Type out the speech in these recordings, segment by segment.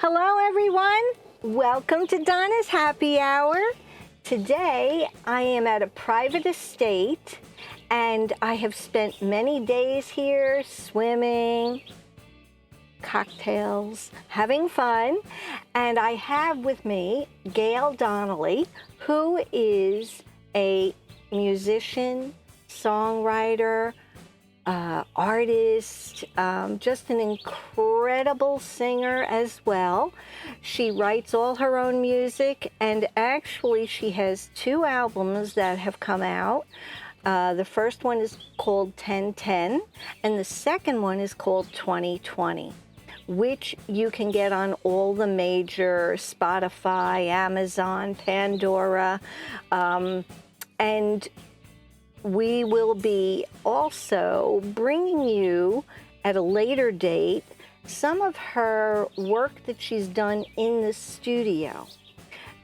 Hello, everyone. Welcome to Donna's Happy Hour. Today, I am at a private estate, and I have spent many days here swimming, cocktails, having fun. And I have with me Gayle Donnelly, who is a musician, songwriter, artist, just an incredible singer as well. She writes all her own music, and actually she has 2 albums that have come out. The first one is called 1010, and the second one is called 2020, which you can get on all the major Spotify, Amazon, Pandora, and we will be also bringing you at a later date some of her work that she's done in the studio.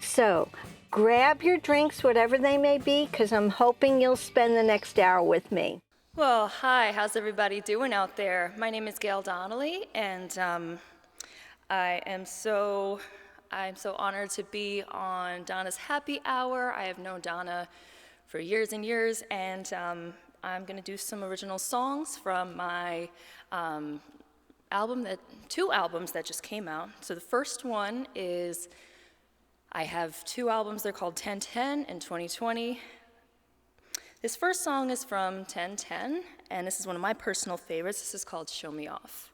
So grab your drinks, whatever they may be, because I'm hoping you'll spend the next hour with me. Well, hi, how's everybody doing out there? My name is Gayle Donnelly, and I'm so honored to be on Donna's Happy Hour. I have known Donna for years and years, and I'm going to do some original songs from my two albums that just came out. So the first one is, I have 2 albums, they're called 1010 and 2020. This first song is from 1010, and this is one of my personal favorites. This is called Show Me Off.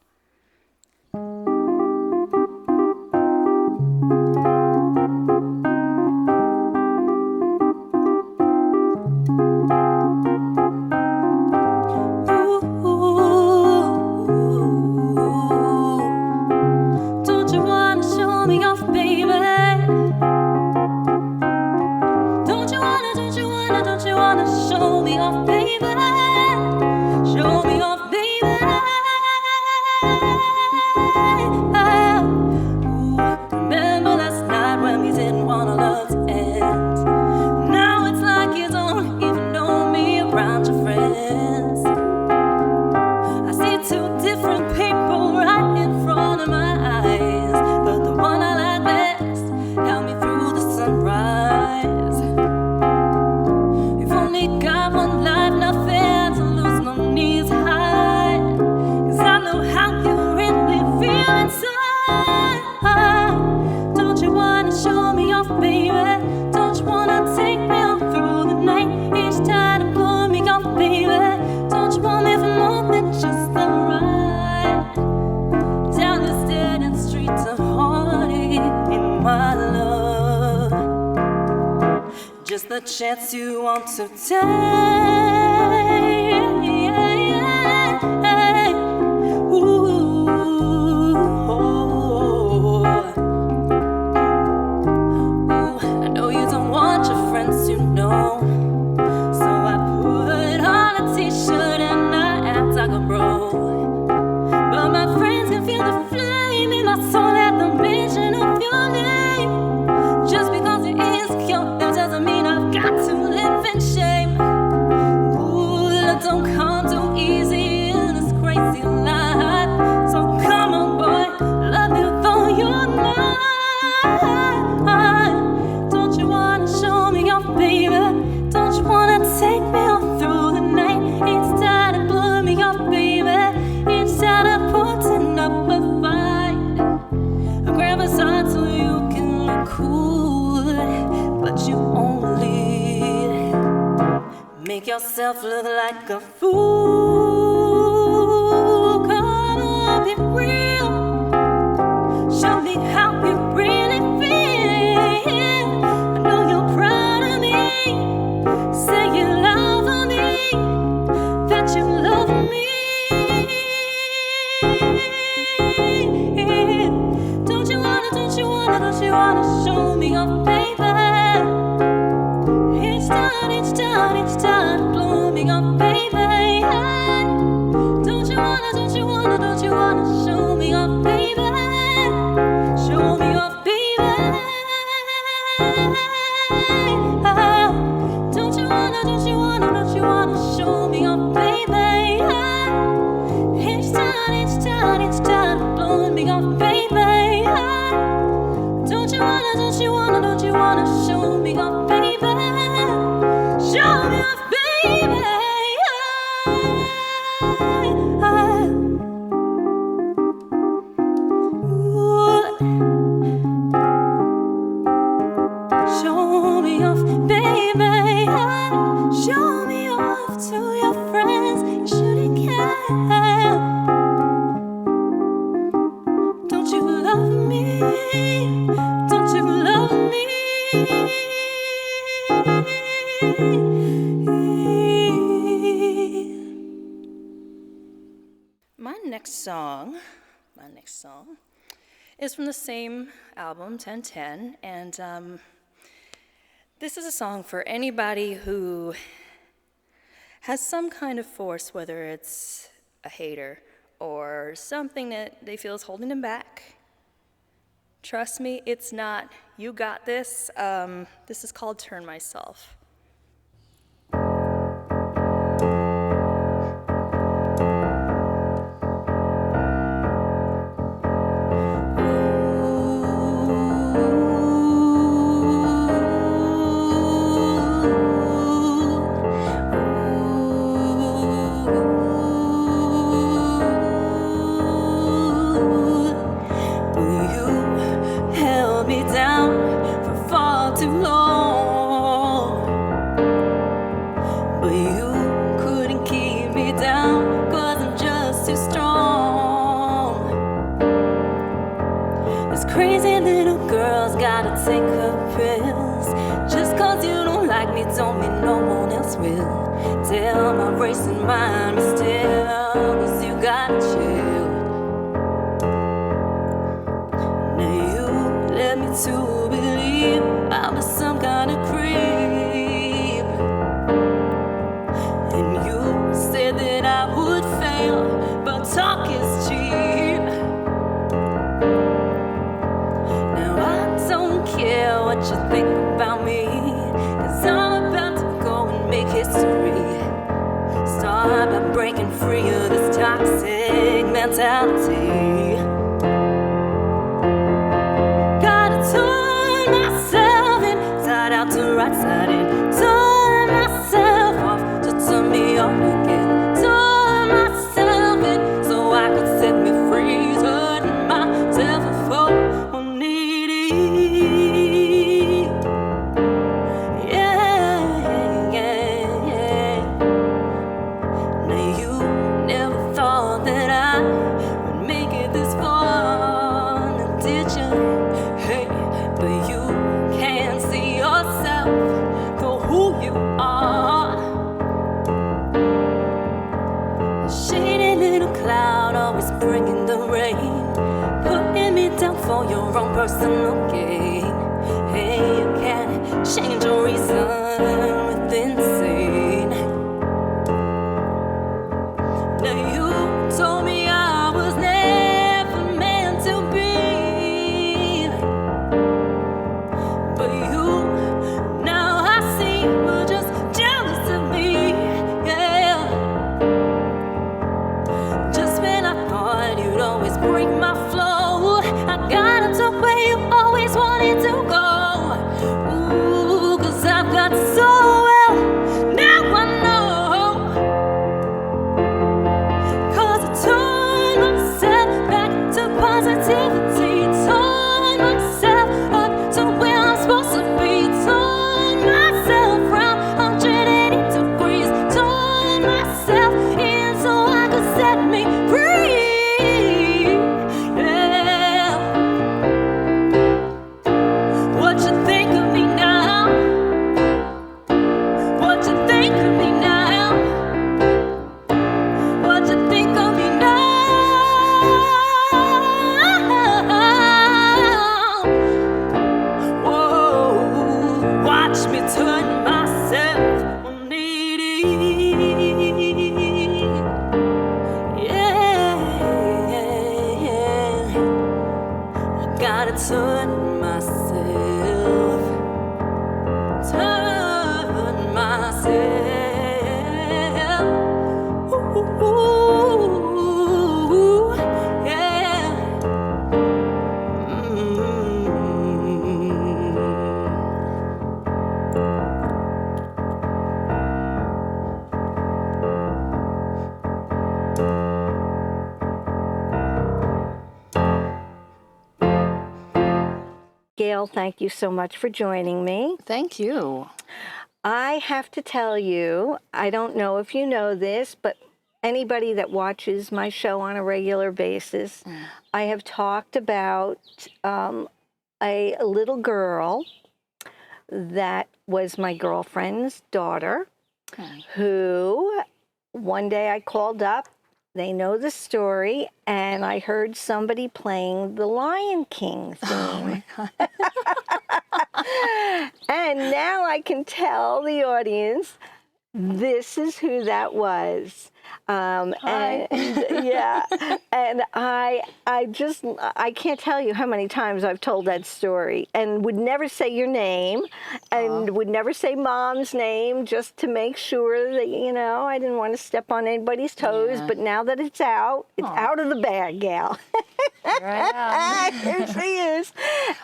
Just the chance you want to take. Ooh, I know you don't want your friends to know, so I put on a t-shirt and I act like a bro. But my friends can feel the flame in my soul at the mention of your name. Just because it is cute, that doesn't mean I've got to live in shame. Ooh, that don't come too easy in this crazy life. So come on, boy, love me though you're not. Don't you wanna show me your baby? Don't you wanna take me all through the night? Instead of blowing me up, baby, instead of putting up a fight, I grab a side so you can look cool, but you only make yourself look like a fool. Come on, be real. Show me how you really feel. I know you're proud of me. Say you love me, that you love me. Don't you wanna show me your baby? Each time, blow me up, baby. Don't you wanna show me your baby? Show me your baby. Don't you wanna show me your baby? Each time, blowing me up, baby. Darling, don't you wanna show me off, baby? Show me off, baby. Show me off, baby. Show me off to your friends. You shouldn't care. Don't you love me? Don't you love me? My next song is from the same album, 1010, and this is a song for anybody who has some kind of force, whether it's a hater or something that they feel is holding them back. Trust me, it's not. You got this. This is called Turn Myself. Crazy little girl's gotta take her pills. Just cause you don't like me don't mean no one else will. Tell my racing mind be still, cause you gotta chill. Now you led me to believe I was some kind of creep, and you said that I would fail, but talk is cheap. Care what you think about me, cause I'm about to go and make history. Start by breaking free of this toxic mentality. Gotta turn myself inside out to right side in. Turn myself off to turn me on again. Turn myself in so I could set me free. Turn myself off. Bringing the rain, putting me down for your own personal gain. Hey, you can't change your reason with insane. Now you told me I was never meant to be, but you, now I see, were just jealous of me. Yeah. You'd always break my flow. I got up to where you always wanted to go. Ooh, cause I've got so well. Now I know. Cause I turned myself back to positivity. Turned myself up to where I'm supposed to be. Turned myself round 180 degrees. Turned myself in so I could set me free. Turn myself, turn myself, ooh, yeah. Gayle, thank you so much for joining me. Thank you. I have to tell you, I don't know if you know this, but anybody that watches my show on a regular basis, I have talked about a little girl that was my girlfriend's daughter, who one day I called up. They know the story, and I heard somebody playing the Lion King theme. Oh my God. And now I can tell the audience this is who that was. And yeah, and I can't tell you how many times I've told that story and would never say your name and would never say Mom's name just to make sure that, I didn't want to step on anybody's toes. Yeah. But now that it's out of the bag, Gal. Here I am. Here she is.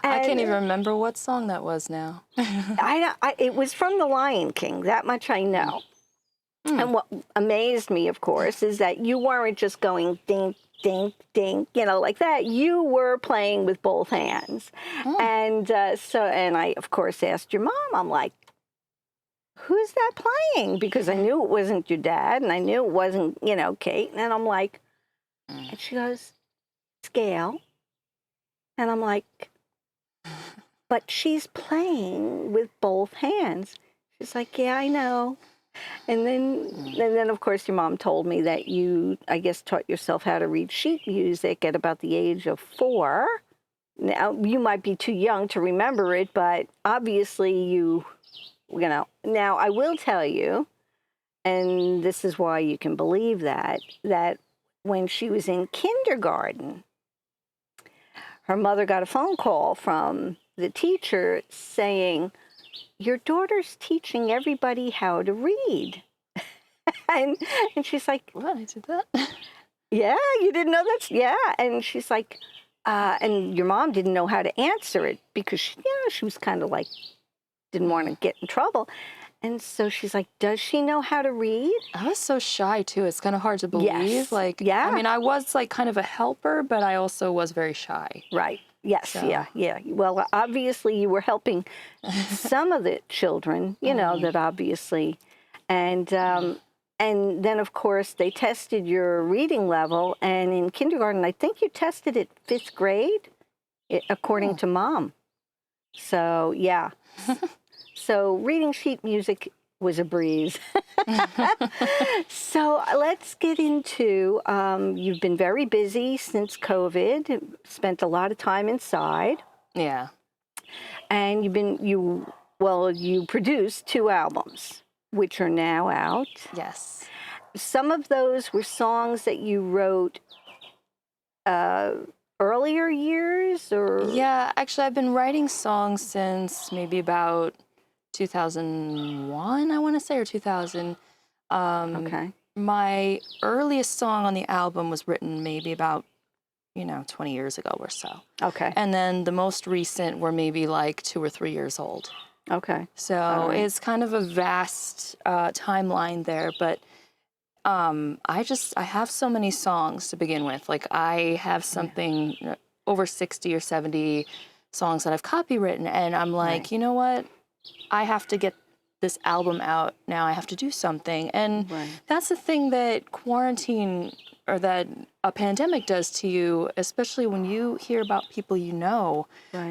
I can't And even remember what song that was now. it was from The Lion King. That much I know. And what amazed me, of course, is that you weren't just going ding, ding, ding, like that. You were playing with both hands. And and I, of course, asked your mom, I'm like, who's that playing? Because I knew it wasn't your dad, and I knew it wasn't, Kate. And I'm like, and she goes, it's Gayle. And I'm like, but she's playing with both hands. She's like, yeah, I know. And then, of course, your mom told me that you, I guess, taught yourself how to read sheet music at about the age of 4. Now, you might be too young to remember it, but obviously now I will tell you, and this is why you can believe that when she was in kindergarten, her mother got a phone call from the teacher saying, your daughter's teaching everybody how to read. and she's like, What? I did that? yeah, you didn't know that? Yeah. And she's like, and your mom didn't know how to answer it because, she was kind of like, didn't want to get in trouble. And so she's like, does she know how to read? I was so shy, too. It's kind of hard to believe. Yes. Yeah. I mean, I was like kind of a helper, but I also was very shy. Right. Yes. So. Yeah. Well, obviously you were helping some of the children, that obviously, and then of course they tested your reading level, and in kindergarten, I think you tested it 5th grade, according to Mom. So yeah, so reading sheet music was a breeze. So let's get into, you've been very busy since COVID, spent a lot of time inside. Yeah. And you produced 2 albums, which are now out. Yes. Some of those were songs that you wrote earlier years, or? Yeah, actually, I've been writing songs since maybe about 2001, I want to say, or 2000. Okay. My earliest song on the album was written maybe about, 20 years ago or so. Okay. And then the most recent were maybe like 2 or 3 years old. Okay. So right. It's kind of a vast timeline there, but I have so many songs to begin with. Like I have something over 60 or 70 songs that I've copywritten, and I'm like, Right. you know what? I have to get this album out now. I have to do something. And that's the thing that quarantine or that a pandemic does to you, especially when you hear about people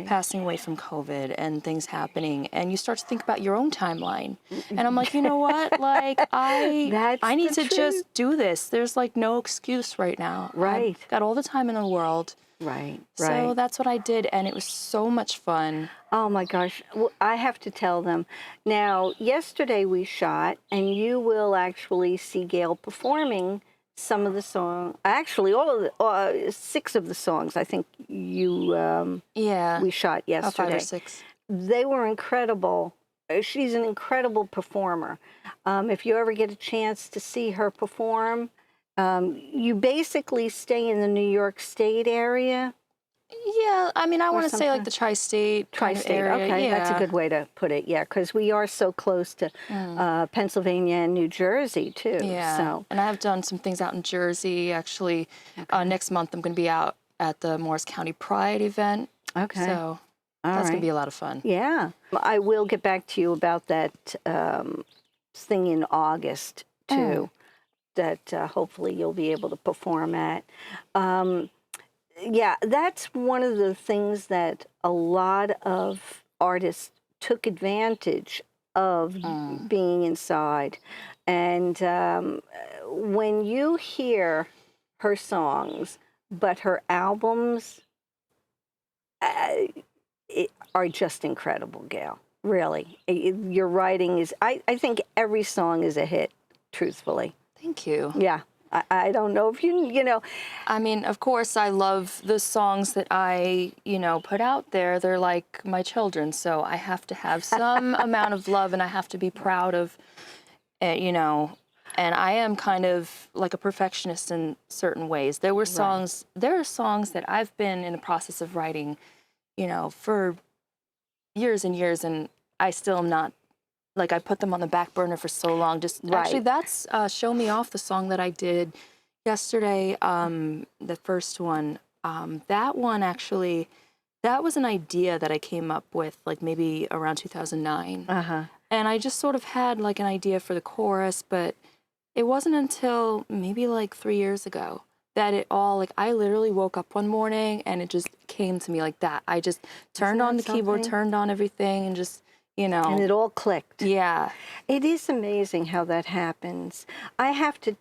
passing away from COVID and things happening, and you start to think about your own timeline. And I'm like, you know what? Like, I need to just do this. There's like no excuse right now. Right. I've got all the time in the world. Right. So that's what I did, and it was so much fun. Oh my gosh. Well, I have to tell them. Now, yesterday we shot, and you will actually see Gayle performing some of the songs. Actually, all of the 6 of the songs, I think we shot yesterday. 5 or 6. They were incredible. She's an incredible performer. If you ever get a chance to see her perform, you basically stay in the New York State area. Yeah, I mean, I want to say like something? the tri-state kind of Tri-state, area. okay, Yeah. that's a good way to put it. Yeah, because we are so close to Pennsylvania and New Jersey too. Yeah, So and I have done some things out in Jersey. Actually, next month I'm going to be out at the Morris County Pride event. okay. So All That's right. gonna be a lot of fun. Yeah. I will get back to you about that thing in August, too, that hopefully you'll be able to perform at. Yeah, that's one of the things that a lot of artists took advantage of being inside. And when you hear her songs, but her albums are just incredible, Gayle. Really. Your writing is, I think every song is a hit, truthfully. Thank you. Yeah. I don't know if you know. I mean, of course, I love the songs that I, put out there. They're like my children, so I have to have some amount of love, and I have to be proud of it, And I am kind of like a perfectionist in certain ways. There are songs that I've been in the process of writing, for years and years, and I still am not. Like, I put them on the back burner for so long. Actually, that's Show Me Off, the song that I did yesterday, the first one. That one, actually, that was an idea that I came up with, like, maybe around 2009. And I just sort of had, like, an idea for the chorus, but it wasn't until maybe, like, 3 years ago that it all, like, I literally woke up one morning, and it just came to me like that. I just turned on the keyboard, turned on everything, and just... And it all clicked. Yeah. It is amazing how that happens. I have to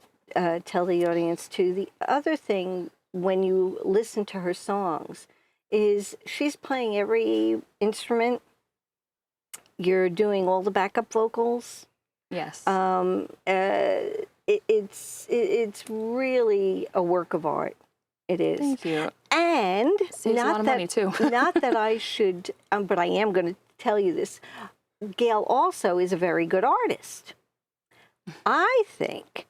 tell the audience, too, the other thing when you listen to her songs is she's playing every instrument. You're doing all the backup vocals. Yes. It's really a work of art. It is. Thank you. And saves a lot of money, too. Not that I should, but I am going to tell you this. Gayle also is a very good artist. I think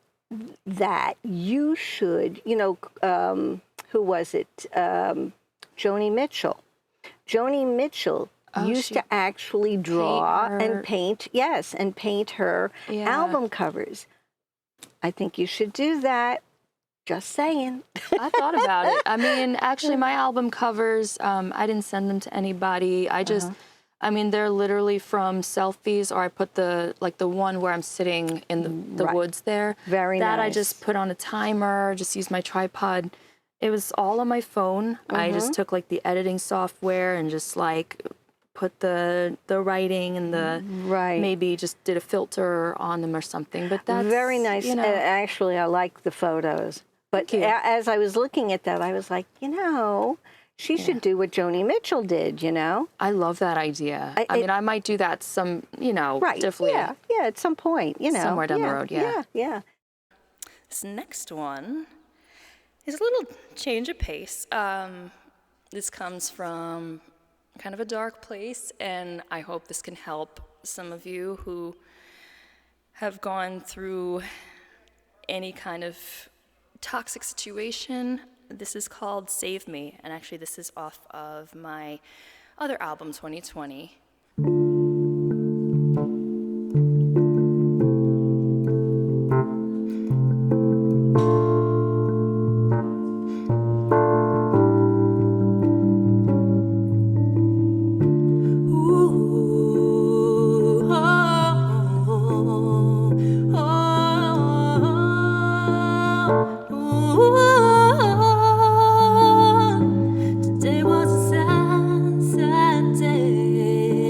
that you should, who was it? Joni Mitchell. Joni Mitchell used to actually draw and paint, and paint her album covers. I think you should do that. Just saying. I thought about it. I mean, actually, my album covers, I didn't send them to anybody. I just... I mean, they're literally from selfies, or I put the one where I'm sitting in the woods there. Very nice. That I just put on a timer, just used my tripod. It was all on my phone. I just took like the editing software and just like put the writing and the maybe just did a filter on them or something. But that's very nice. Actually, I like the photos. But as I was looking at that, I was like, she should do what Joni Mitchell did, I love that idea. I mean, I might do that definitely. Yeah, at some point, Somewhere down the road, Yeah. This next one is a little change of pace. This comes from kind of a dark place, and I hope this can help some of you who have gone through any kind of toxic situation. This is called Save Me, and actually this is off of my other album, 2020. Today was a sad, sad day.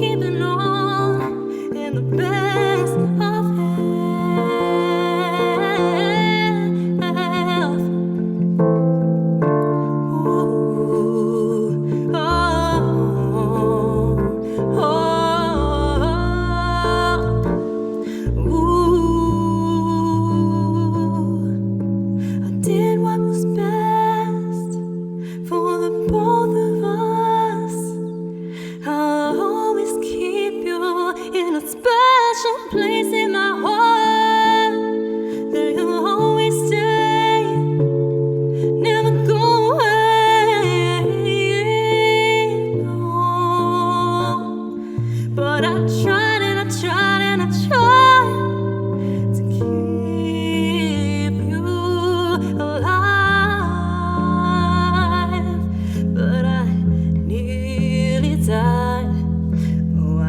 keeping on in the best of health. Ooh, oh, ooh. I did what was best for the both of us. I'll always keep you in a special place in my heart. There you'll always stay, never go away. No. But I tried and I tried and I tried to keep you alive, but I nearly died. Oh, I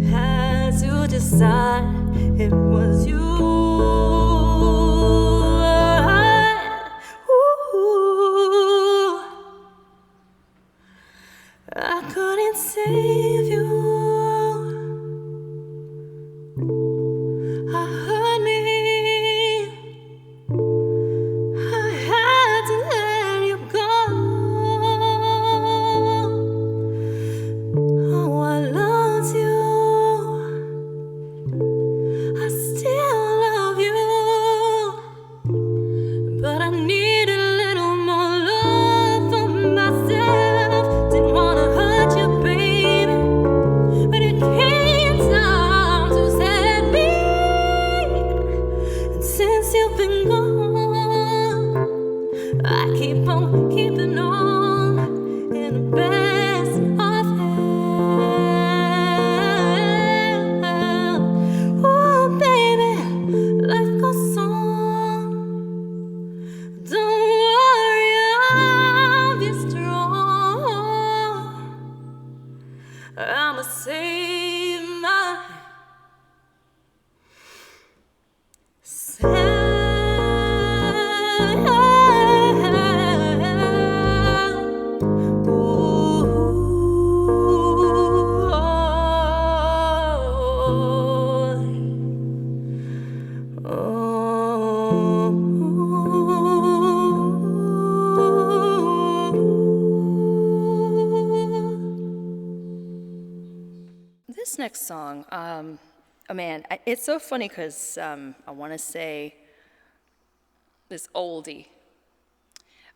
had to decide it was you. Ooh, I couldn't save you. I hurt me. I had to let you go. Oh, I loved you. I still love you. But I need a little more love for myself. Didn't wanna hurt you, baby, but it came time to set me. And since you've been gone, I keep on keeping on in the best of health. Oh, baby, life goes on. Don't worry, I'll be strong. I'ma save This next song, oh man, it's so funny because I want to say this oldie.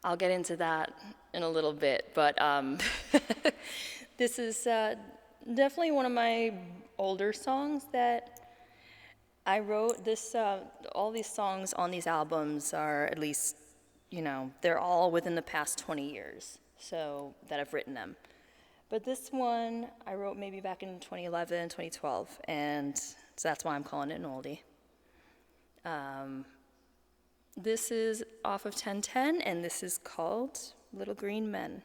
I'll get into that in a little bit, but this is definitely one of my older songs that I wrote. All these songs on these albums are at least, they're all within the past 20 years, so that I've written them. But this one I wrote maybe back in 2011, 2012, and so that's why I'm calling it an oldie. This is off of 1010, and this is called Little Green Men.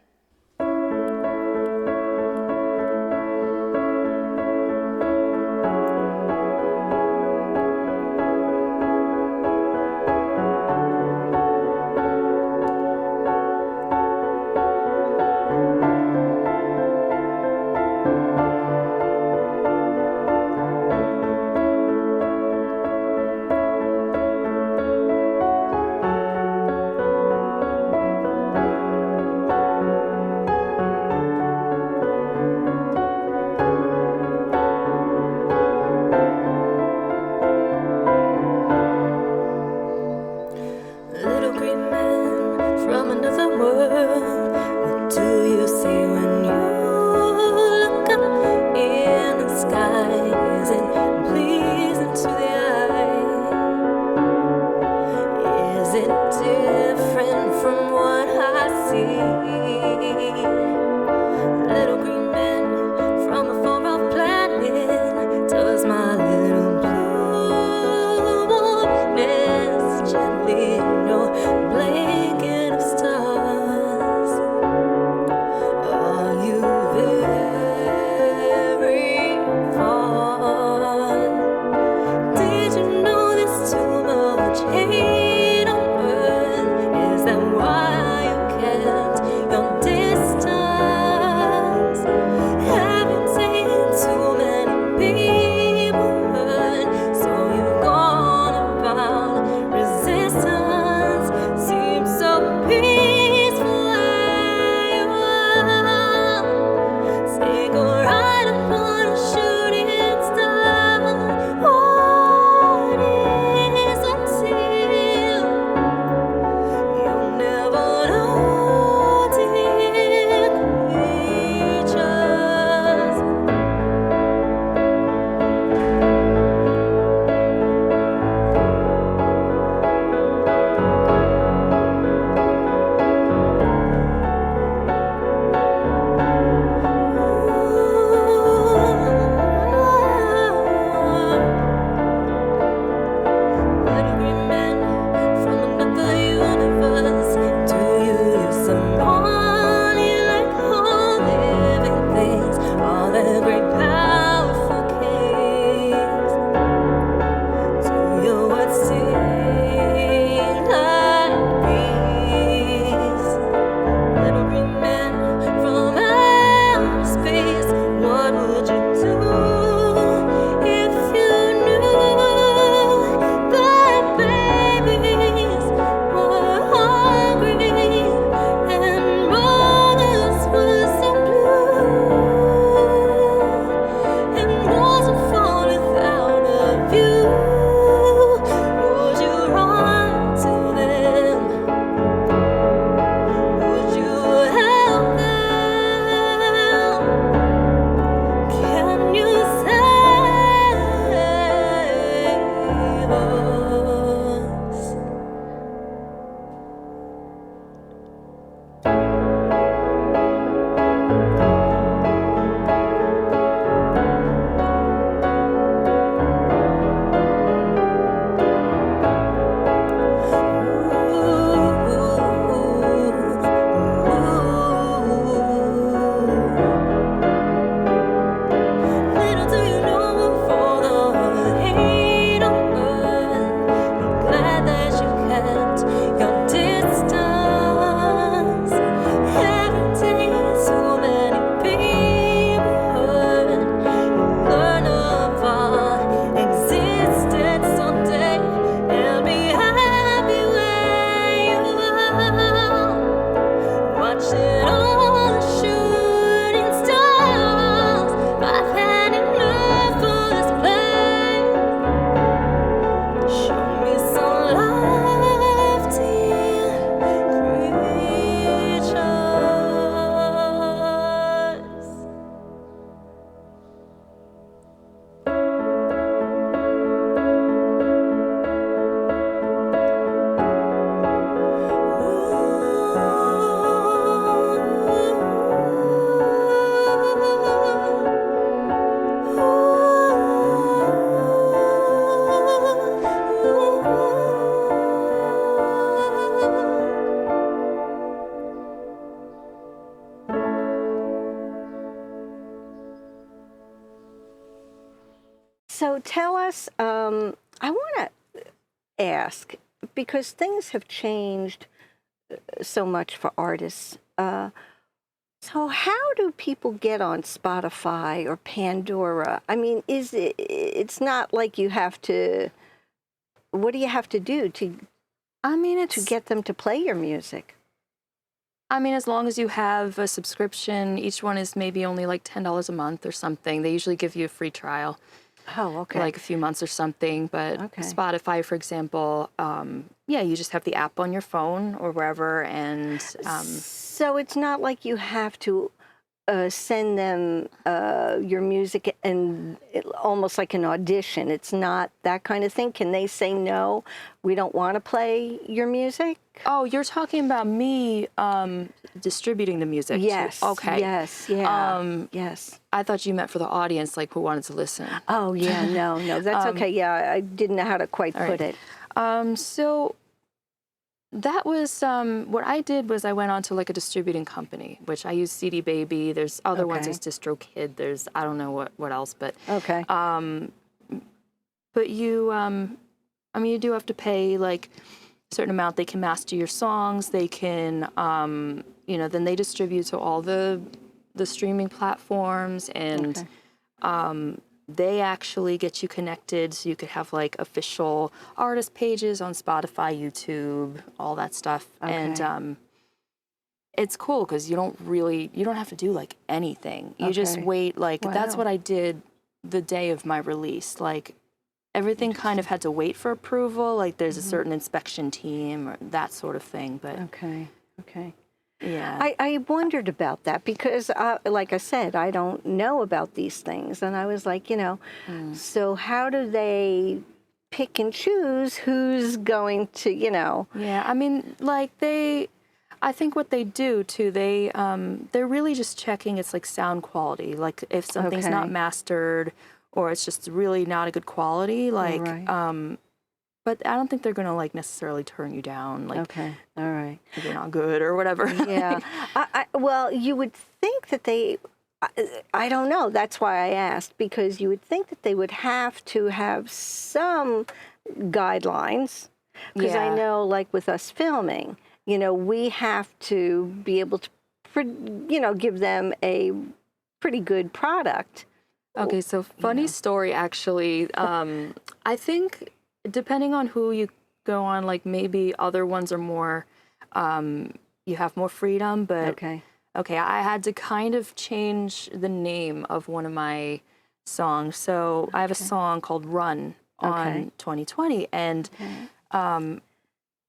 So tell us, I want to ask, because things have changed so much for artists. So how do people get on Spotify or Pandora? I mean, it's not like you have to, what do you have to do I mean, to get them to play your music? I mean, as long as you have a subscription, each one is maybe only like $10 a month or something. They usually give you a free trial. Oh, okay. For like a few months or something. But Okay. Spotify, for example, yeah, you just have the app on your phone or wherever, and So it's not like you have to send them your music and almost like an audition. It's not that kind of thing. Can they say, no, we don't want to play your music? oh, you're talking about me distributing the music. Yes. Okay. Yes. Yeah. Yes. I thought you meant for the audience, like who wanted to listen. Oh, yeah. No. That's okay. Yeah, I didn't know how to quite put it. So that was what I did was I went on to like a distributing company, which I use CD Baby. There's other ones, Okay. there's DistroKid. There's I don't know what else, but Okay. but you I mean you do have to pay like a certain amount. They can master your songs. They can then they distribute to all the streaming platforms, and they actually get you connected so you could have like official artist pages on Spotify, YouTube, all that stuff. Okay. And it's cool because you don't have to do like anything. You just Okay. wait. Like that's Wow. what I did the day of my release. Like everything kind of had to wait for approval. Like there's a certain inspection team or that sort of thing. But Okay. yeah. I wondered about that because, like I said, I don't know about these things. And I was like, so how do they pick and choose who's going to, Yeah, I mean, like I think what they do too, they're really just checking it's like sound quality. Like if something's not Okay. mastered or it's just really not a good quality, like, Right. but I don't think they're gonna like necessarily turn you down, like Okay. All right. if you're not good or whatever. Yeah. Well, you would think that I don't know. That's why I asked, because you would think that they would have to have some guidelines. Because I Yeah. know, like with us filming, we have to be able to, give them a pretty good product. Okay, so funny story actually. I think depending on who you go on, like maybe other ones are more, you have more freedom, but Okay. I had to kind of change the name of one of my songs. So I have a song called Run on Okay. 2020, and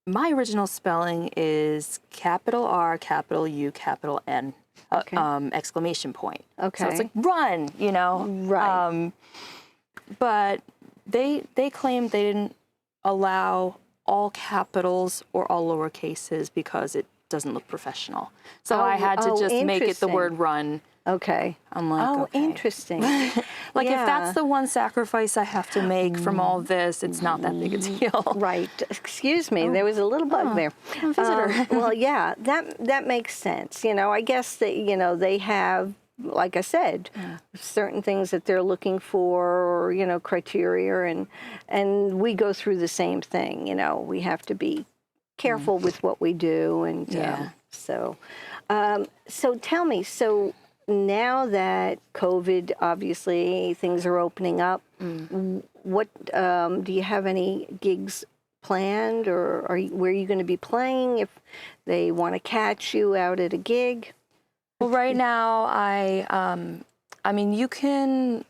my original spelling is capital R, capital U, capital N, Okay. exclamation point. So Okay. it's like run, Right. But they claimed they didn't allow all capitals or all lower cases because it doesn't look professional. So I had to just make it the interesting. word run. Okay. I'm like, Oh, okay. interesting. Like if Yeah. that's the one sacrifice I have to make from all this, it's not that big a deal. Right. Excuse me. There was a little bug there. a visitor. Well, yeah, that makes sense. I guess that, they have, like I said, certain things that they're looking for, or, criteria, and we go through the same thing. We have to be careful with what we do. And Yeah. so tell me, so now that COVID, obviously, things are opening up, what do you have any gigs planned, or where are you going to be playing if they want to catch you out at a gig? Well, right now, I mean, you can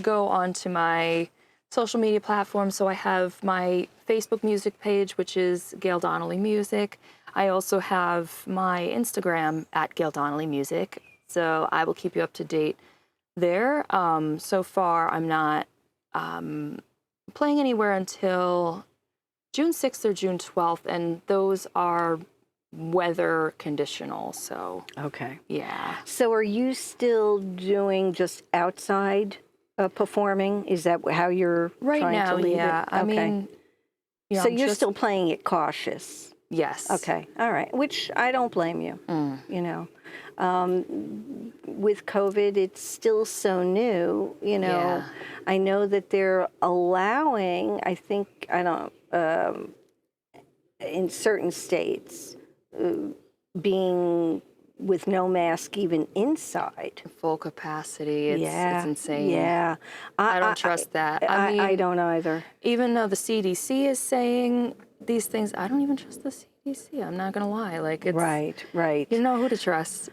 go onto my social media platforms. So I have my Facebook music page, which is Gayle Donnelly Music. I also have my Instagram at Gayle Donnelly Music. So I will keep you up to date there. So far, I'm not playing anywhere until June 6th or June 12th, and those are weather conditional. So, Okay. yeah. So are you still doing just outside performing? Is that how you're Right trying now, to leave yeah. it? I Okay. mean, So I'm you're just- still playing it cautious? Yes. Okay, all right, which I don't blame you, you know. With COVID, it's still so new, you know. Yeah. I know that they're allowing, I think, I don't, in certain states, being with no mask even inside. Full capacity. It's Yeah, insane. yeah. I don't trust that. I I mean, don't either. even though the CDC is saying these things, I don't even trust the CDC. I'm not gonna lie. Like it's Right, right. you don't know who to trust.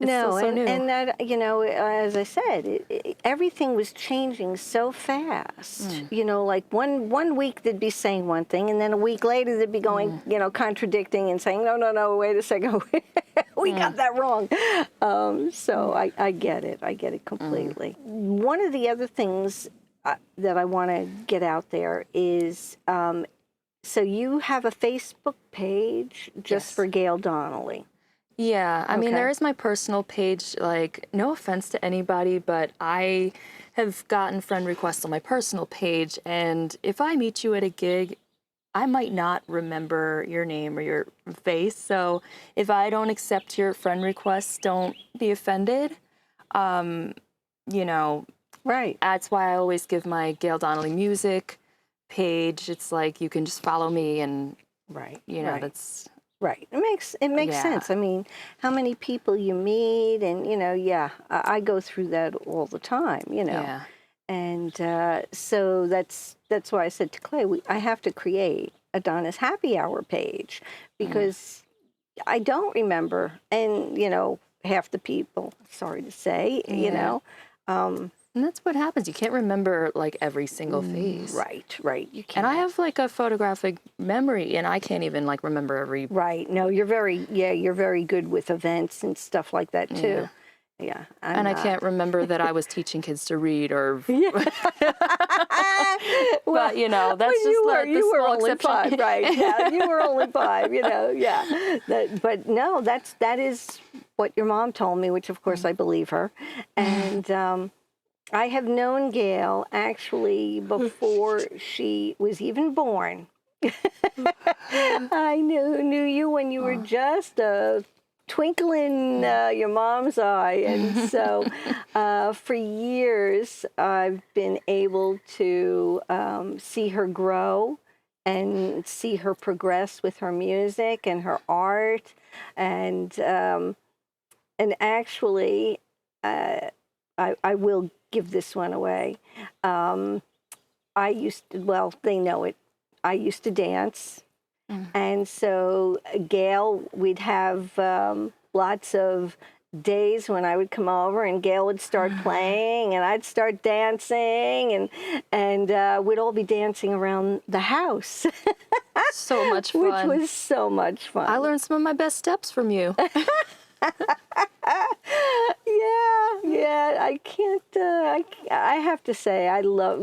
It's No, still so new. and that, you know, as I said, everything was changing so fast. You know, like one week they'd be saying one thing, and then a week later they'd be going, you know, contradicting and saying, no, wait a second, we got that wrong. So I get it. I get it completely. One of the other things that I want to get out there is, so you have a Facebook page just Yes. for Gayle Donnelly. Yeah, I mean, Okay. there is my personal page. Like, no offense to anybody, but I have gotten friend requests on my personal page, and if I meet you at a gig, I might not remember your name or your face. So if I don't accept your friend requests, don't be offended. You know, Right. that's why I always give my Gayle Donnelly music page. It's like you can just follow me, and Right. you know right. that's Right. It makes Yeah. sense. I mean, how many people you meet, and you know, yeah, I go through that all the time. You know, yeah. and so that's why I said to Clay, I have to create a Donna's Happy Hour page because I don't remember, and you know, half the people. Sorry to say, you Yeah. know. And that's what happens. You can't remember like every single face. Right. You can't. And I have like a photographic memory, and I can't even like remember every. Right. No, you're very good with events and stuff like that too. Yeah. I'm And I not. can't remember that I was teaching kids to read, or. Well, But you know, that's well, just the you were small only exception. 5, right? Yeah, you were only 5. You know, yeah. But no, that is what your mom told me, which of course I believe her. And I have known Gayle actually before she was even born. I knew you when you were just a twinkle in your mom's eye, and so for years I've been able to see her grow and see her progress with her music and her art, and actually I will give this one away. I used to, well, they know it. I used to dance. And so, Gayle, we'd have lots of days when I would come over and Gayle would start playing and I'd start dancing and we'd all be dancing around the house. So much Which fun. was so much fun. I learned some of my best steps from you. Yeah. I can't. I have to say, I love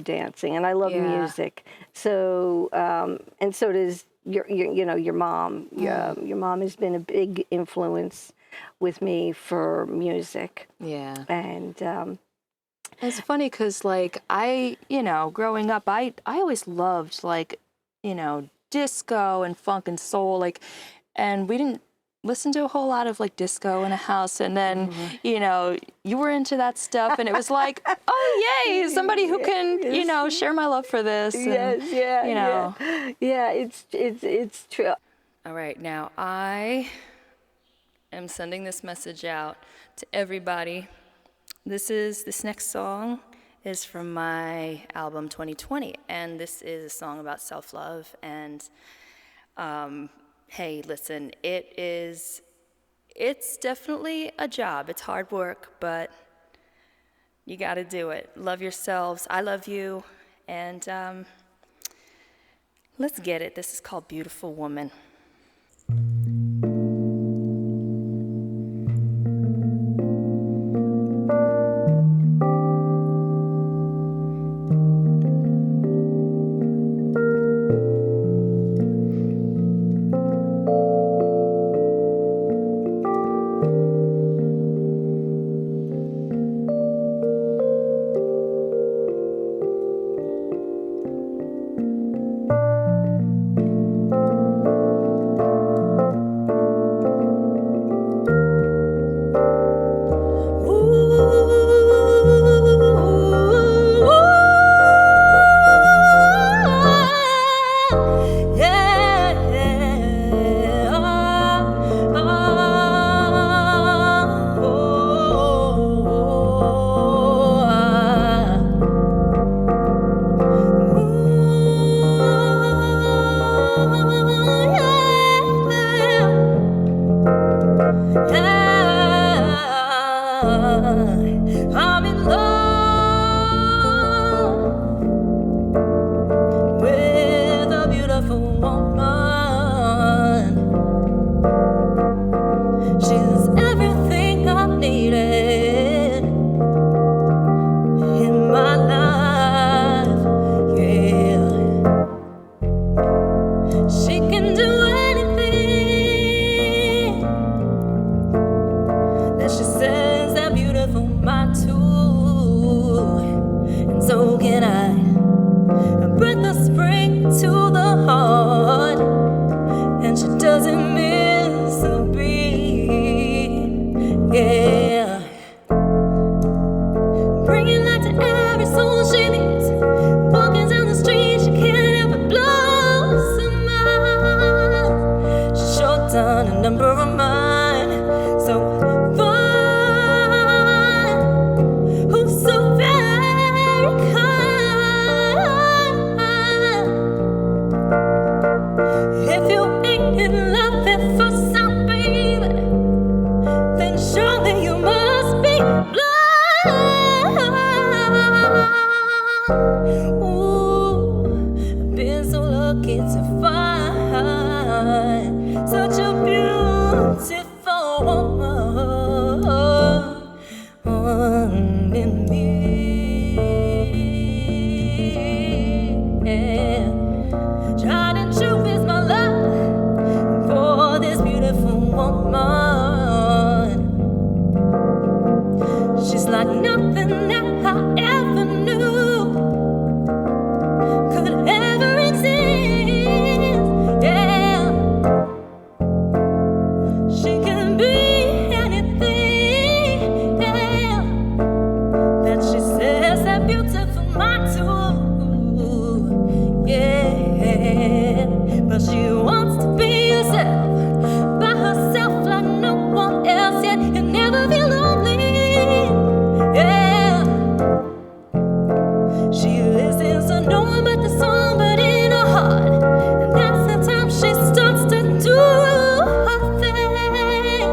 dancing and I love Yeah. music. So, and so does your mom. Your mom has been a big influence with me for music. Yeah. And It's funny because, like, growing up, I always loved, like, disco and funk and soul, like, and we didn't listen to a whole lot of, like, disco in a house, and then, you were into that stuff, and it was like, oh, yay, somebody who can, share my love for this. And, yeah, it's true. All right, now I am sending this message out to everybody. This next song is from my album 2020, and this is a song about self-love. And hey, listen, it's definitely a job. It's hard work, but you got to do it. Love yourselves. I love you, and let's get it. This is called Beautiful Woman. every soul she meets. Walking down the street, she can't help but blow a smile. She shot down a number of mine, so fine, who's so very kind. If you ain't in love at first sight, baby, then surely you must be blind. Ooh, I've been so lucky to find such a beautiful woman in me. Yeah. Tried and true is my love for this beautiful woman. She's like nothing that I ever knew could ever exist. Yeah, she can be anything. Yeah, that she says that beautiful mind too. Yeah, but she wants to be herself, by herself like no one else. Yet you never feel lonely. Yeah, she listens to no one but the song, but in her heart, and that's the time she starts to do her thing.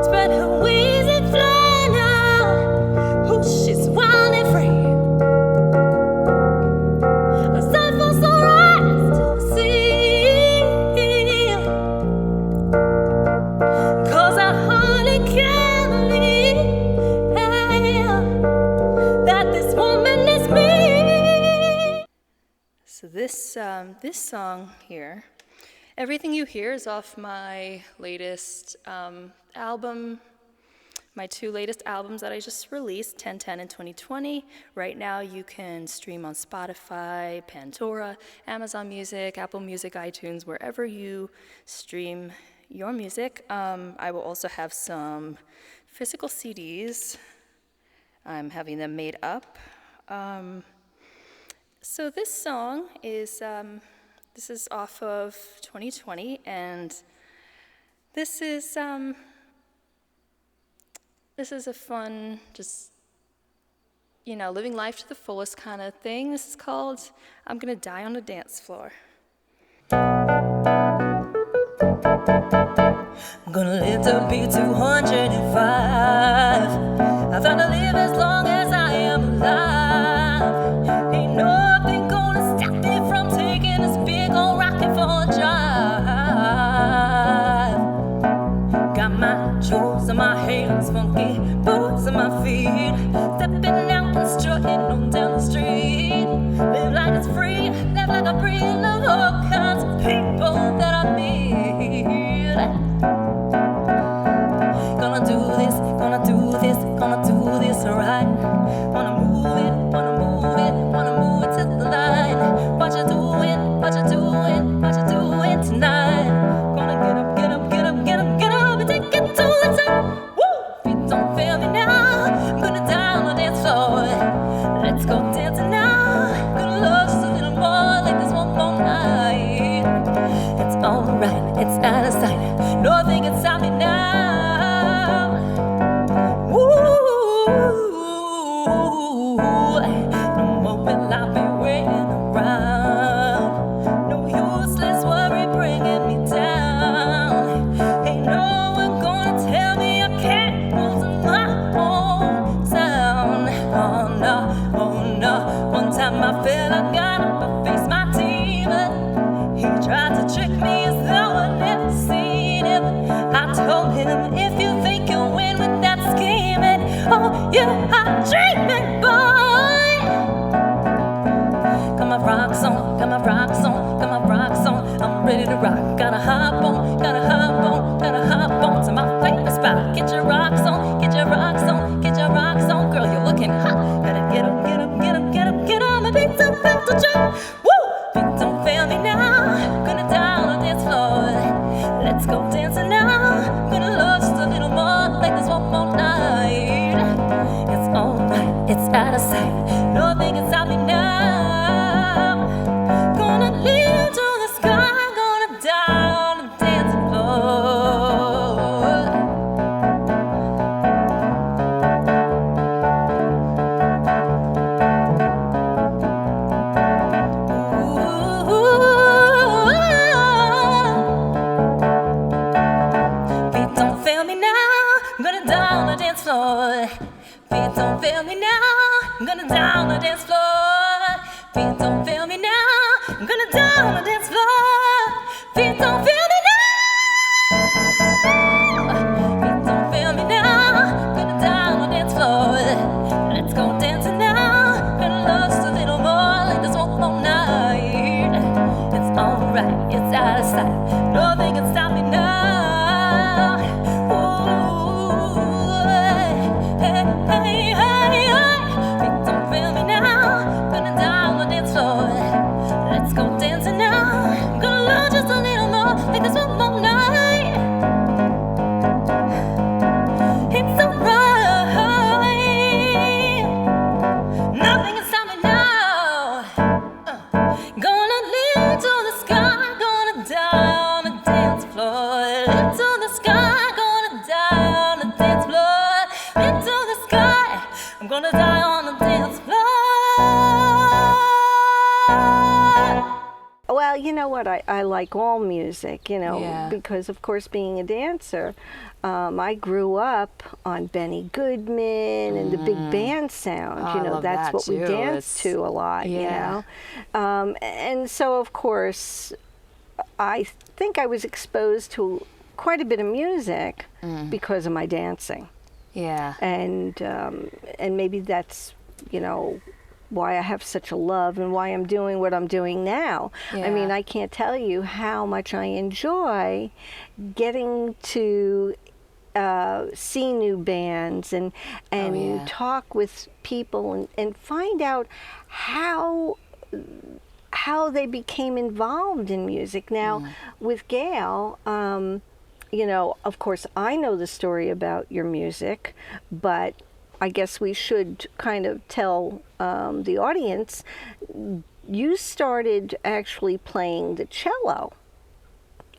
Spread her wings and fly now. Oh, she's wild and free. A sight for sore eyes to see. 'Cause I hardly can believe that this woman is me. So this song here, everything you hear is off my latest album, my 2 latest albums that I just released, 1010 and 2020. Right now you can stream on Spotify, Pandora, Amazon Music, Apple Music, iTunes, wherever you stream your music. I will also have some physical CDs. I'm having them made up. So this song is, this is off of 2020, and this is a fun, just, you know, living life to the fullest kind of thing. This is called I'm Gonna Die on the Dance Floor. I'm gonna live to be 205. I found to live as long as I am alive. Ain't nothing gonna stop me from taking this big old rocket for a drive. Got my jewels in my hands, funky boots on my feet, stepping out and strutting on down the street. Live like it's free, live like I breathe, love all kinds of people that I meet. Gonna do this, gonna do this, gonna do this right. Wanna move it, wanna move it, wanna move it to the line. What you doing, what you doing, what you doing tonight? Gonna get up, get up, get up, get up, get up and take it to the top. Woo! Feet don't fail me now. I'm gonna die on the dance floor. Let's go dancing now. Gonna love just a little more like this one more night. It's alright, it's out of sight. Nothing can stop me now. No more will I be waiting around. No useless worry bringing me down. Ain't no one gonna tell me I can't move to my own sound. Oh no, oh no. One time I felt I got up, I faced my demon. He tried to trick me as though I never seen him. I told him, if you think you'll win with that scheming, oh, you are dreaming, boy. Got my rocks on, got my rocks on, got my rocks on. I'm ready to rock. Gotta hop on, gotta hop on, gotta hop on to my favorite spot. Get your rocks on, get your rocks on, get your rocks on. Girl, you're looking hot. Gotta get up, get up, get up, get up, get up. My beats about to jump. Woo! Feet don't fail me now. Gonna die on the dance floor. Let's go dancing now. Gonna love just a little more like this one more night. It's alright, it's out of sight. Nothing stop me now. Gonna live to the sky, gonna die on the dancing floor. Feet don't fail me now, I'm gonna die on the dance floor. Feet don't fail me now, I'm gonna die on the dance floor. Feet don't fail me now, I'm gonna die on the dance floor. Feet don't fail me now. Feet don't fail me now, I'm gonna die on the dance floor. Let's go dancing now, gonna last a little more like this one more night. It's alright, it's out of sight, nothing can stop me now. Ooh, hey, hey, hey, hey. Feet don't fail me now, gonna die on the dance floor. Let's go dancing now, gonna love just a little more like this one more night. It's alright, nothing can stop me now. Gonna live to the sky, gonna die on the dance floor. Live to the sky, gonna die on the dance floor. Live to the sky, I'm gonna die on the dance floor. Well, you know what? I like all music, Yeah. because of course being a dancer, I grew up on Benny Goodman and the big band sound. Oh, I love That's that what we too. danced It's- to a lot, yeah. And so of course, I think I was exposed to quite a bit of music because of my dancing. Yeah. And maybe that's why I have such a love and why I'm doing what I'm doing now. I mean, Yeah. I can't tell you how much I enjoy getting to see new bands and yeah. talk with people and find out how they became involved in music. Now, with Gayle, of course, I know the story about your music, but I guess we should kind of tell the audience, you started actually playing the cello,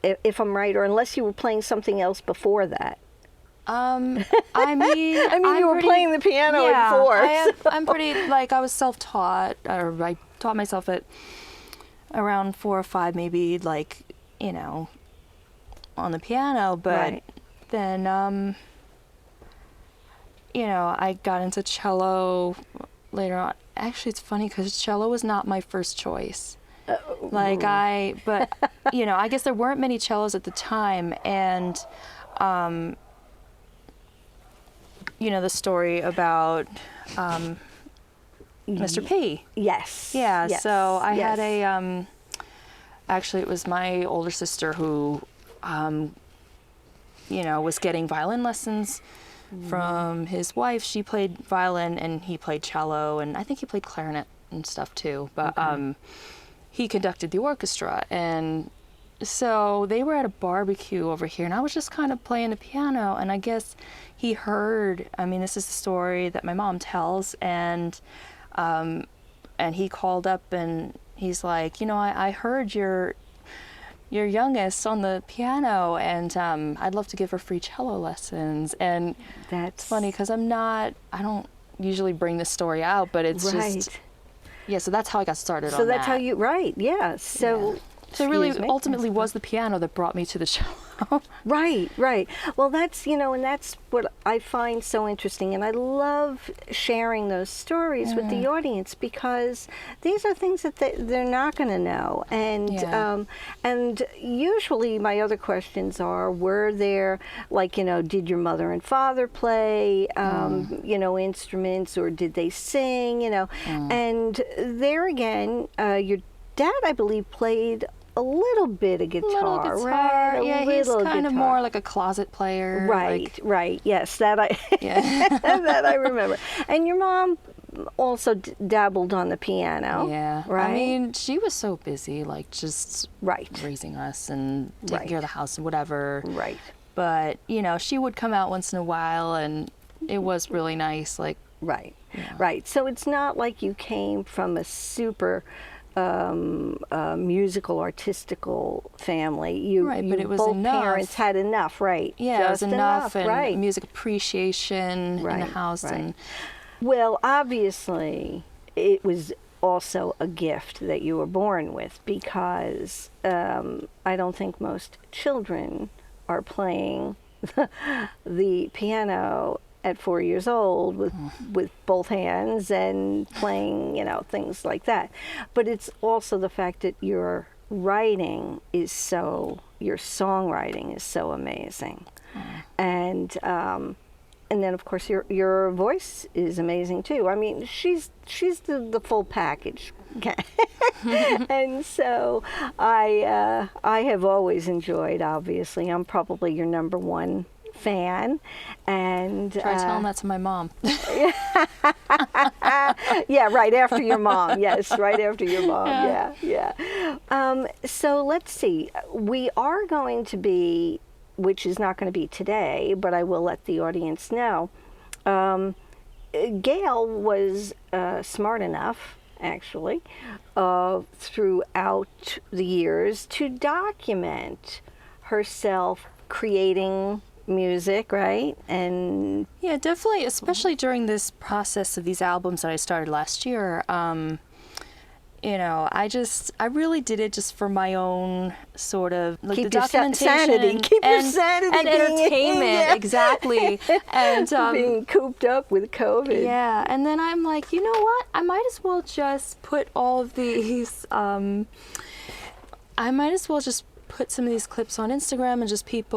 if I'm right, or unless you were playing something else before that. I mean, You were playing the piano at 4. I'm pretty, I was self-taught, or I taught myself at around 4 or 5, maybe, on the piano, but Right. then, I got into cello later on. Actually, it's funny because cello was not my first choice. I guess there weren't many cellos at the time, and, the story about Mr. P. Yes. Yeah, Yes. so I had yes. actually it was my older sister who, was getting violin lessons from his wife. She played violin and he played cello, and I think he played clarinet and stuff too, but he conducted the orchestra, and so they were at a barbecue over here, and I was just kind of playing the piano, and I guess he heard, this is the story that my mom tells, and he called up and he's like, I heard your youngest on the piano, and I'd love to give her free cello lessons. And That's it's funny because I don't usually bring this story out, but it's right. just, yeah, so that's how I got started on So that's that. how you, right, yeah. So, So it really excuse me. ultimately was the piano that brought me to the cello. Right, right. Well, that's, and that's what I find so interesting. And I love sharing those stories with the audience because these are things that they're not going to know. And, Yeah. And usually my other questions are, were there, did your mother and father play, instruments, or did they sing, And there again, your dad, I believe, played a little bit of guitar, right? A Yeah, he's little kind of guitar. more like a closet player. Right, right. Yes, that I Yeah. that I remember. And your mom also dabbled on the piano. Yeah. Right. She was so busy, just Right. raising us and taking Right. care of the house and whatever. Right. But, she would come out once in a while, and it was really nice, Right, right. So it's not like you came from a super musical, artistical family. Right, but it was both enough. parents had enough, right? Yeah, just it was enough, and right. music appreciation in the house. Right. And Well, obviously, it was also a gift that you were born with, because I don't think most children are playing the piano at 4 years old with both hands and playing, things like that. But it's also the fact that your songwriting is so amazing. And then of course your voice is amazing too. I mean, she's the full package. And so I have always enjoyed, obviously, I'm probably your number one fan. And try telling that to my mom. yeah, right after your mom. Yes, right after your mom. Yeah. So let's see. We are going to be, which is not going to be today, but I will let the audience know. Gayle was smart enough, actually, throughout the years to document herself creating music, right? And yeah, definitely, especially during this process of these albums that I started last year. I really did it just for my own sort of like keep the documentation, sanity. Keep your sanity, and entertainment, exactly. And being cooped up with COVID. Yeah, and then I'm like, you know what? I might as well just put all of these. I might as well just put some of these clips on Instagram and just keep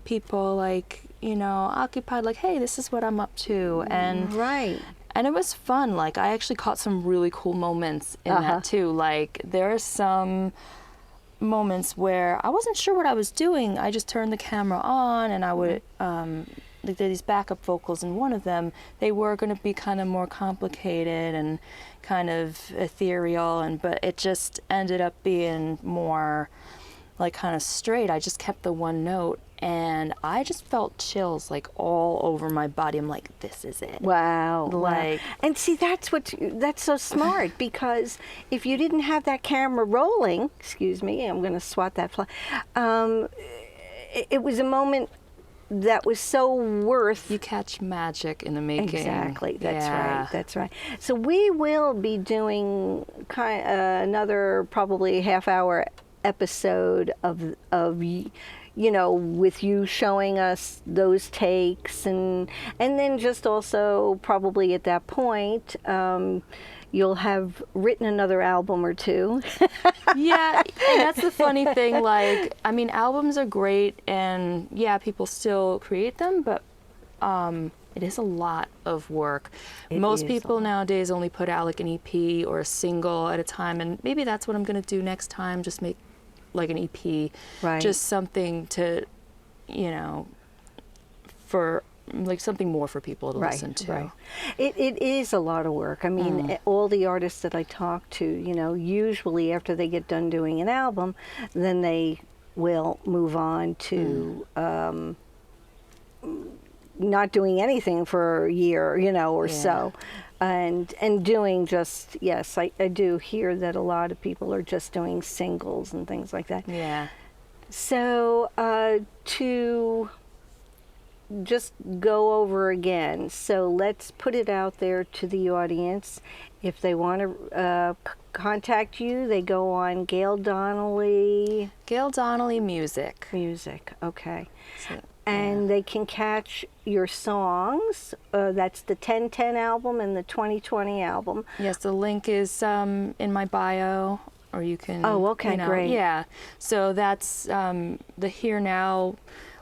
people like, occupied. Like, hey, this is what I'm up to, and right. And it was fun. Like, I actually caught some really cool moments in that too. Like, there are some moments where I wasn't sure what I was doing. I just turned the camera on, and I would like, there are these backup vocals, and one of them, they were going to be kind of more complicated and kind of ethereal, but it just ended up being more like kind of straight. I just kept the one note, and I just felt chills like all over my body. I'm like, this is it. Wow. Like, and see, that's so smart, because if you didn't have that camera rolling, excuse me, I'm going to swat that fly. It was a moment that was so worth. You catch magic in the making. Exactly. That's right. So we will be doing another probably half-hour episode of with you showing us those takes, and then just also probably at that point you'll have written another album or two. Yeah, and that's the funny thing. Like, I mean, albums are great, and yeah, people still create them, but it is a lot of work. Most people nowadays only put out like an EP or a single at a time, and maybe that's what I'm going to do next time. Just make like an EP, right. Just something to, for like something more for people to listen to. Right. It is a lot of work. I mean, all the artists that I talk to, usually after they get done doing an album, then they will move on to not doing anything for a year, or so. And doing just, yes, I do hear that a lot of people are just doing singles and things like that. Yeah. So to just go over again, so let's put it out there to the audience. If they want to contact you, they go on Gayle Donnelly. Gayle Donnelly Music. Music, okay. So, and they can catch your songs. That's the 1010 album and the 2020 album. Yes, the link is in my bio, or you can. Oh, okay, great. Yeah, so that's the Here Now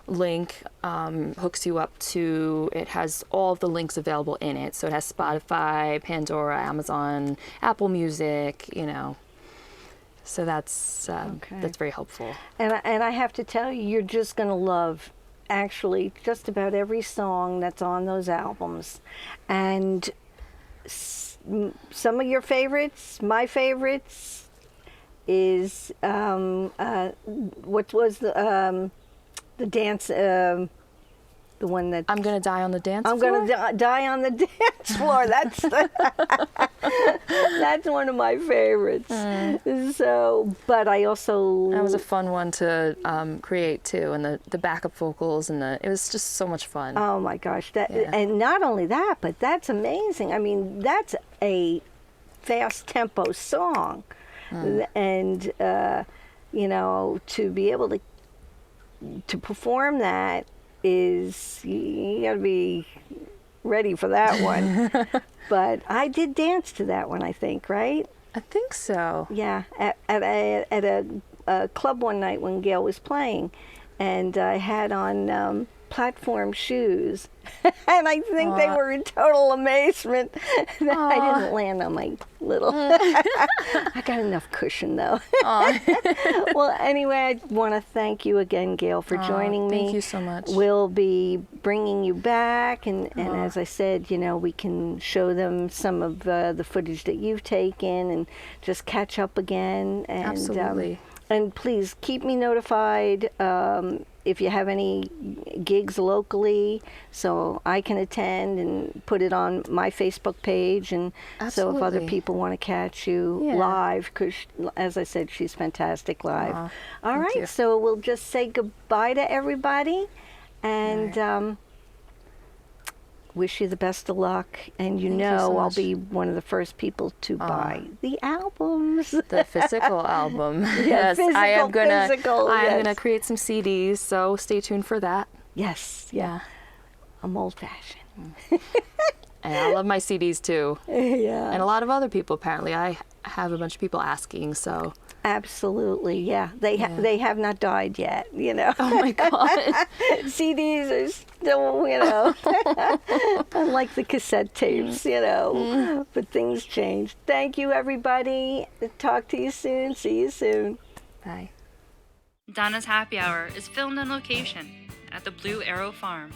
link hooks you up to. It has all of the links available in it. So it has Spotify, Pandora, Amazon, Apple Music. So that's very helpful. And I have to tell you, you're just going to love actually just about every song that's on those albums. And some of your favorites, my favorites, is what was the dance, The one that I'm gonna die on the dance I'm floor. gonna die on the dance floor. That's that's one of my favorites. So, but I also That was a fun one to create too, and the backup vocals and it was just so much fun. oh my gosh, that Yeah. and not only that, but that's amazing. I mean, that's a fast tempo song, and you know, to be able to perform that is you got to be ready for that one. But I did dance to that one, I think, right? I think so. Yeah, at a club one night when Gayle was playing, and I had on platform shoes, and I think they were in total amazement that I didn't land on my little. I got enough cushion though. Well, anyway, I want to thank you again, Gayle, for joining me. Thank you so much. We'll be bringing you back, and as I said, you know, we can show them some of the footage that you've taken and just catch up again. And, Absolutely. And please keep me notified if you have any gigs locally, so I can attend and put it on my Facebook page. And so if other Absolutely. people want to catch you Yeah. live, because as I said, she's fantastic live. Aw, All thank right, you. so we'll just say goodbye to everybody, and wish you the best of luck. And you Thank you know so I'll much. be one of the first people to buy the albums. The physical album. Yeah, Yes, I am gonna. physical, I am yes. gonna create some CDs, so stay tuned for that. Yes, yeah. Yeah. I'm old-fashioned. And I love my CDs too. Yeah. And a lot of other people apparently. I have a bunch of people asking, so. Absolutely, yeah. They have not died yet, you know. Oh my God. CDs are still, you know, unlike the cassette tapes, you know. But things change. Thank you, everybody. Talk to you soon. See you soon. Bye. Donna's Happy Hour is filmed on location at the Blue Arrow Farm.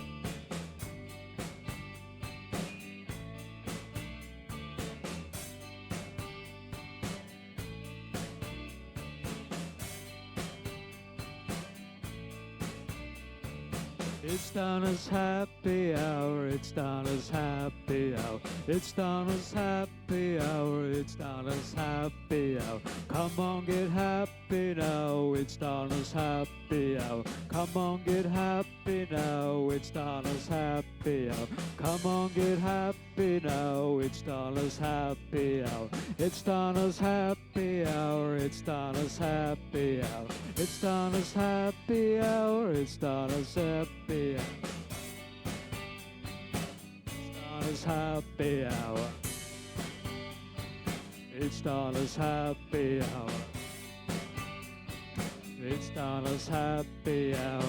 It's Donna's happy hour, it's Donna's happy hour, it's Donna's happy hour, it's Donna's happy hour. Come on, get happy now, it's Donna's happy hour. Come on, get happy now, it's Donna's happy hour. Come on, get happy now, it's Donna's happy hour. It's Donna's happy hour, it's Donna's happy hour. It's Donna's happy hour, it's Donna's happy hour. It's Donna's happy hour. It's Donna's happy hour. It's Donna's happy hour.